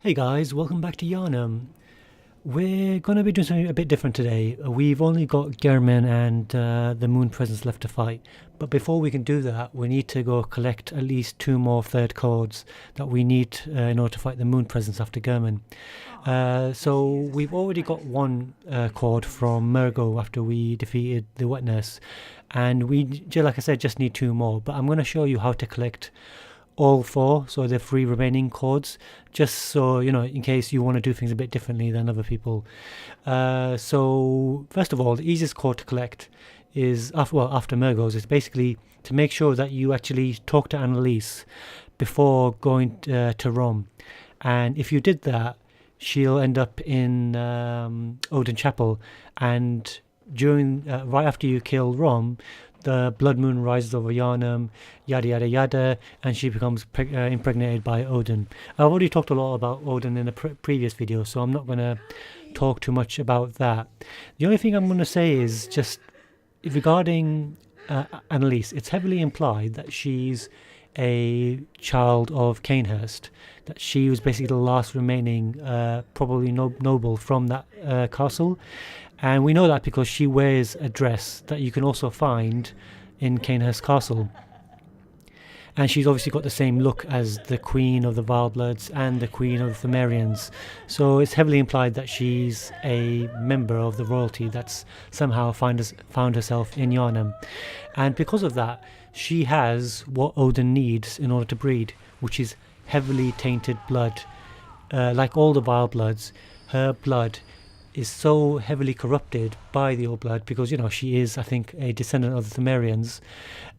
Hey guys, welcome back to Yarnum. We're going to be doing something a bit different today. We've only got Gehrman and the Moon Presence left to fight. But before we can do that, we need to go collect at least two more third chords that we need in order to fight the Moon Presence after Gehrman. So we've already got one chord from Murgo after we defeated the Wet Nurse. And we, like I said, just need two more. But I'm going to show you how to collect all four, so the three remaining chords, just so you know, in case you want to do things a bit differently than other people. So first of all, the easiest chord to collect is after Murgo's is basically to make sure that you actually talk to Annalise before going to Rome, and if you did that, she'll end up in Odin Chapel, and during right after you kill Rom, the blood moon rises over Yarnum, yada yada yada, and she becomes impregnated by Odin. I've already talked a lot about Odin in the previous video, so I'm not going to talk too much about that. The only thing I'm going to say is just regarding Annalise, it's heavily implied that she's a child of Cainhurst, that she was basically the last remaining probably noble from that castle. And we know that because she wears a dress that you can also find in Cainhurst Castle. And she's obviously got the same look as the Queen of the Wild-Bloods and the Queen of the Pthumerians. So it's heavily implied that she's a member of the royalty that's somehow found herself in Yarnum. And because of that, she has what Odin needs in order to breed, which is heavily tainted blood. Like all the Wild-Bloods, her blood is so heavily corrupted by the old blood because, you know, she is, I think, a descendant of the Pthumerians.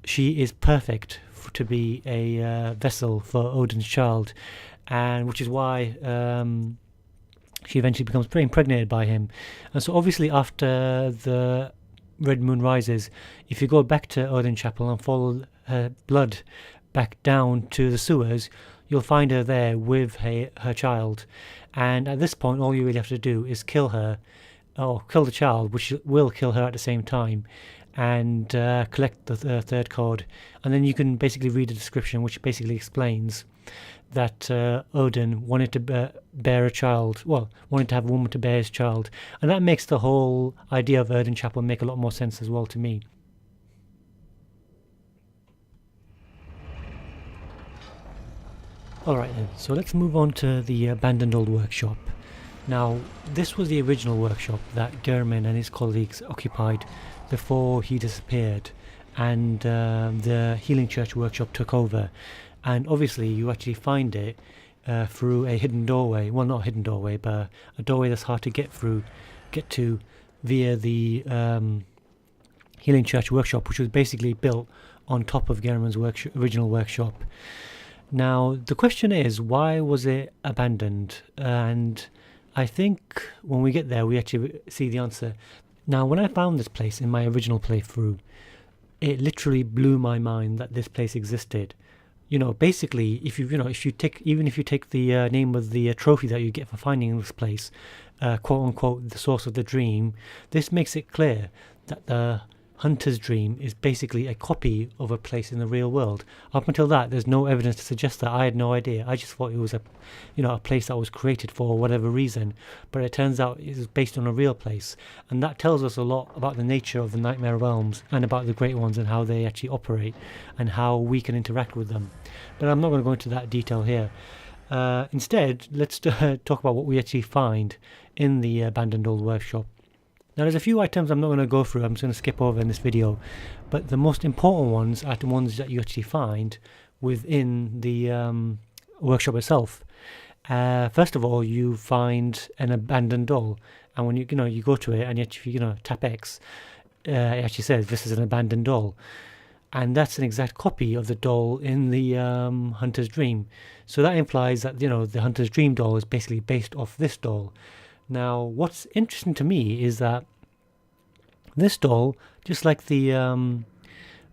She is perfect to be a vessel for Odin's child, and which is why she eventually becomes impregnated by him. And so obviously after the red moon rises, if you go back to Odin Chapel and follow her blood back down to the sewers, you'll find her there with her child. And at this point, all you really have to do is kill her, or kill the child, which will kill her at the same time, and collect the third chord. And then you can basically read a description which basically explains that Odin wanted to bear a child, wanted to have a woman to bear his child. And that makes the whole idea of Odin Chapel make a lot more sense as well to me. Alright then, so let's move on to the abandoned old workshop. Now, this was the original workshop that Gehrman and his colleagues occupied before he disappeared, and the Healing Church workshop took over. And obviously you actually find it through a hidden doorway, well, not a hidden doorway, but a doorway that's hard to get to via the Healing Church workshop, which was basically built on top of Gehrman's original workshop. Now, the question is, why was it abandoned? And I think when we get there, we actually see the answer. Now, when I found this place in my original playthrough, it literally blew my mind that this place existed. You know, basically, if you take the name of the trophy that you get for finding this place, quote unquote, the source of the dream, this makes it clear that the Hunter's Dream is basically a copy of a place in the real world. Up until that, there's no evidence to suggest that. I had no idea. I just thought it was a place that was created for whatever reason. But it turns out it is based on a real place, and that tells us a lot about the nature of the Nightmare Realms and about the Great Ones and how they actually operate and how we can interact with them. But I'm not going to go into that detail here. Instead, let's talk about what we actually find in the abandoned old workshop. Now, there's a few items I'm not going to go through, I'm just going to skip over in this video, but the most important ones are the ones that you actually find within the workshop itself. First of all, you find an abandoned doll, and when you go to it and you tap X, it actually says this is an abandoned doll, and that's an exact copy of the doll in the Hunter's Dream. So that implies that the Hunter's Dream doll is basically based off this doll. Now, what's interesting to me is that this doll, just like the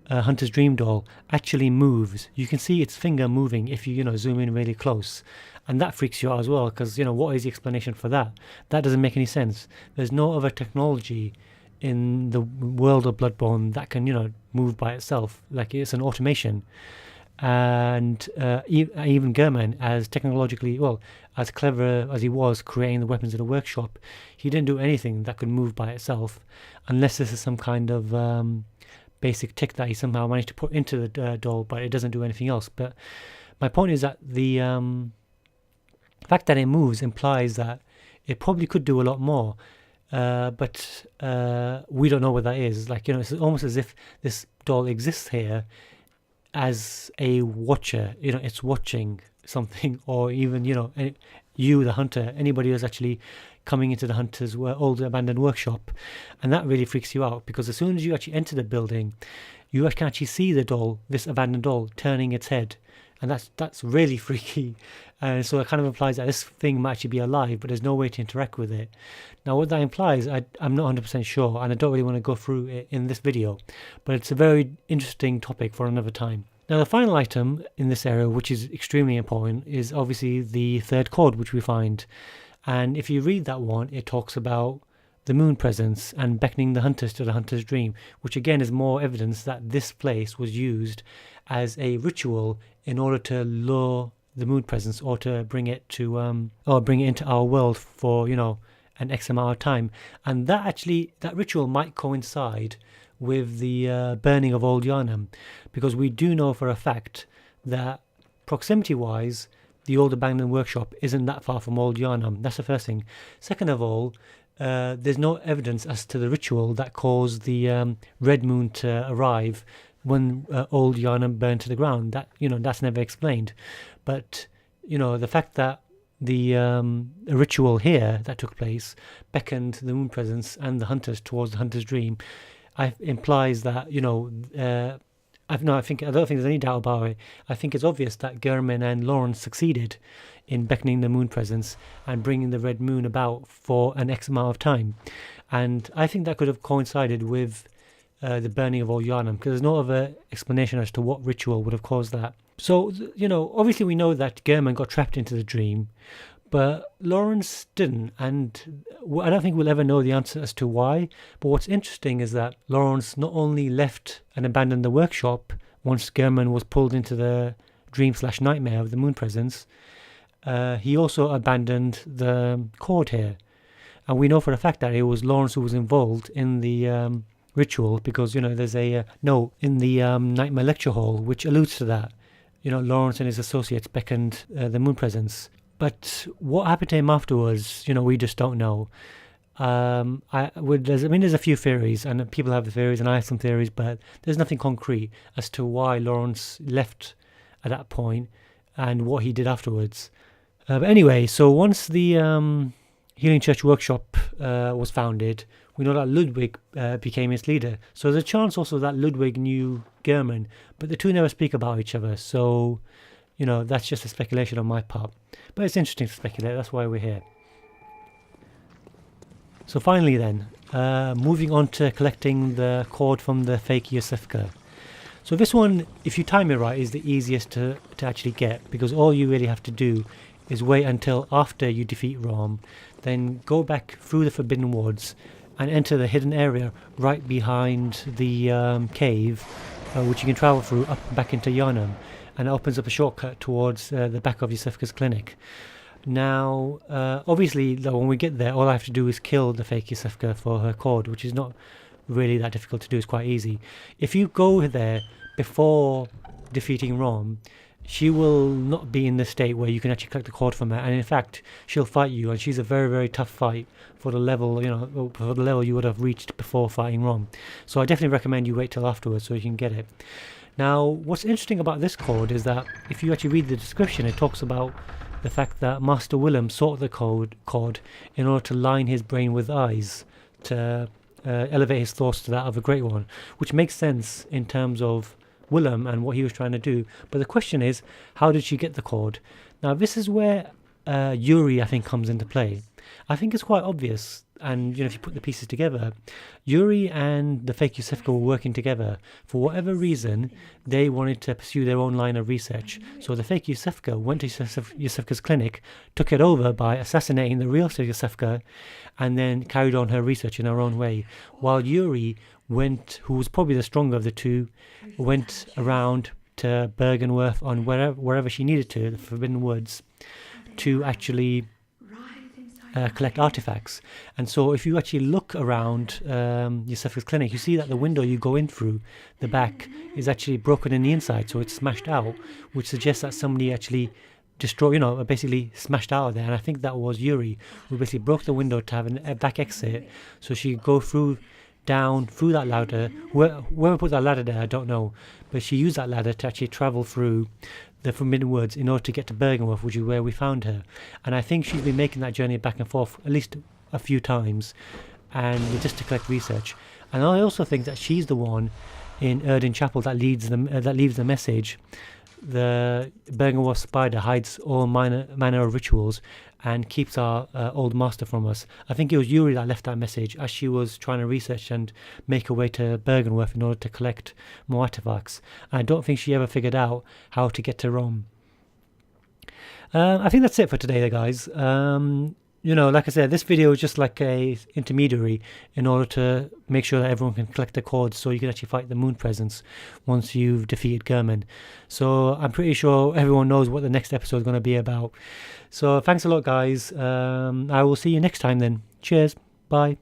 Hunter's Dream doll, actually moves. You can see its finger moving if you zoom in really close, and that freaks you out as well, because what is the explanation for that? That doesn't make any sense. There's no other technology in the world of Bloodborne that can move by itself, like it's an automation. And even Gehrman, as technologically, well, as clever as he was creating the weapons in the workshop, he didn't do anything that could move by itself, unless this is some kind of basic tick that he somehow managed to put into the doll, but it doesn't do anything else. But my point is that the fact that it moves implies that it probably could do a lot more. But we don't know what that is. Like, it's almost as if this doll exists here as a watcher. It's watching something, or even, you, the hunter, anybody who's actually coming into the hunter's old abandoned workshop. And that really freaks you out, because as soon as you actually enter the building, you can actually see the doll, this abandoned doll, turning its head. And that's really freaky. And so it kind of implies that this thing might actually be alive, but there's no way to interact with it. Now, what that implies, I'm not 100% sure, and I don't really want to go through it in this video, but it's a very interesting topic for another time. Now, the final item in this area, which is extremely important, is obviously the third chord, which we find. And if you read that one, it talks about the moon presence and beckoning the hunters to the hunter's dream, which again is more evidence that this place was used as a ritual in order to lure the moon presence, or to bring it to or bring it into our world for an X amount of time. And that ritual might coincide with the burning of Old Gehrman, because we do know for a fact that proximity wise the old abandoned workshop isn't that far from Old Gehrman. That's the first thing. Second of all, there's no evidence as to the ritual that caused the red moon to arrive when Old Gehrman burned to the ground. That's never explained. But the fact that the ritual here that took place beckoned the moon presence and the hunters towards the hunter's dream, implies that I don't think there's any doubt about it. I think it's obvious that Gehrman and Lawrence succeeded in beckoning the moon presence and bringing the red moon about for an X amount of time. And I think that could have coincided with the burning of Old Gehrman, because there's no other explanation as to what ritual would have caused that. So, obviously we know that Gehrman got trapped into the dream, but Lawrence didn't, and I don't think we'll ever know the answer as to why. But what's interesting is that Lawrence not only left and abandoned the workshop once Gehrman was pulled into the dream/nightmare of the moon presence, he also abandoned the cord here. And we know for a fact that it was Lawrence who was involved in the ritual, because there's a note in the nightmare lecture hall which alludes to that. Lawrence and his associates beckoned the moon presence. But what happened to him afterwards, we just don't know. There's a few theories, and people have the theories, and I have some theories, but there's nothing concrete as to why Lawrence left at that point and what he did afterwards. But anyway, so once the Healing Church Workshop was founded, we know that Ludwig became its leader. So there's a chance also that Ludwig knew Gehrman, but the two never speak about each other. So, that's just a speculation on my part. But it's interesting to speculate, that's why we're here. So finally then, moving on to collecting the cord from the fake Yosefka. So this one, if you time it right, is the easiest to actually get, because all you really have to do is wait until after you defeat Rom, then go back through the Forbidden Woods and enter the hidden area right behind the cave, which you can travel through back into Gehrman, and it opens up a shortcut towards the back of Yosefka's clinic. Now, obviously, when we get there, all I have to do is kill the fake Yosefka for her cord, which is not really that difficult to do. It's quite easy. If you go there before defeating Rom, she will not be in the state where you can actually collect the cord from her, and in fact, she'll fight you, and she's a very, very tough fight for the level, for the level you would have reached before fighting Rom. So I definitely recommend you wait till afterwards so you can get it. Now, what's interesting about this cord is that if you actually read the description, it talks about the fact that Master Willem sought the cord in order to line his brain with eyes to elevate his thoughts to that of a great one, which makes sense in terms of Willem and what he was trying to do. But the question is, how did she get the cord? Now, this is where Yuri, I think, comes into play. I think it's quite obvious, and if you put the pieces together, Yuri and the fake Yosefka were working together. For whatever reason, they wanted to pursue their own line of research. So the fake Yosefka went to Yosefka's clinic, took it over by assassinating the real Yosefka, and then carried on her research in her own way. While Yuri who was probably the stronger of the two, went around to Bergenworth on wherever she needed to, the Forbidden Woods, to actually collect artifacts. And so if you actually look around Yosefka's clinic, you see that the window you go in through, the back, is actually broken in the inside, so it's smashed out, which suggests that somebody actually basically smashed out of there. And I think that was Yuri, who basically broke the window to have a back exit, so she could go down through that ladder. Whoever put that ladder there, I don't know, but she used that ladder to actually travel through the Forbidden Woods in order to get to Bergenworth, which is where we found her. And I think she's been making that journey back and forth at least a few times, and just to collect research. And I also think that she's the one in Erdin Chapel that leaves the message. The Bergenworth spider hides all manner of rituals and keeps our old master from us. I think it was Yuri that left that message as she was trying to research and make her way to Bergenworth in order to collect more artifacts. And I don't think she ever figured out how to get to Rome. I think that's it for today, guys. Like I said, this video is just like a intermediary in order to make sure that everyone can collect the cords so you can actually fight the moon presence once you've defeated Gehrman. So I'm pretty sure everyone knows what the next episode is going to be about. So thanks a lot, guys. I will see you next time then. Cheers. Bye.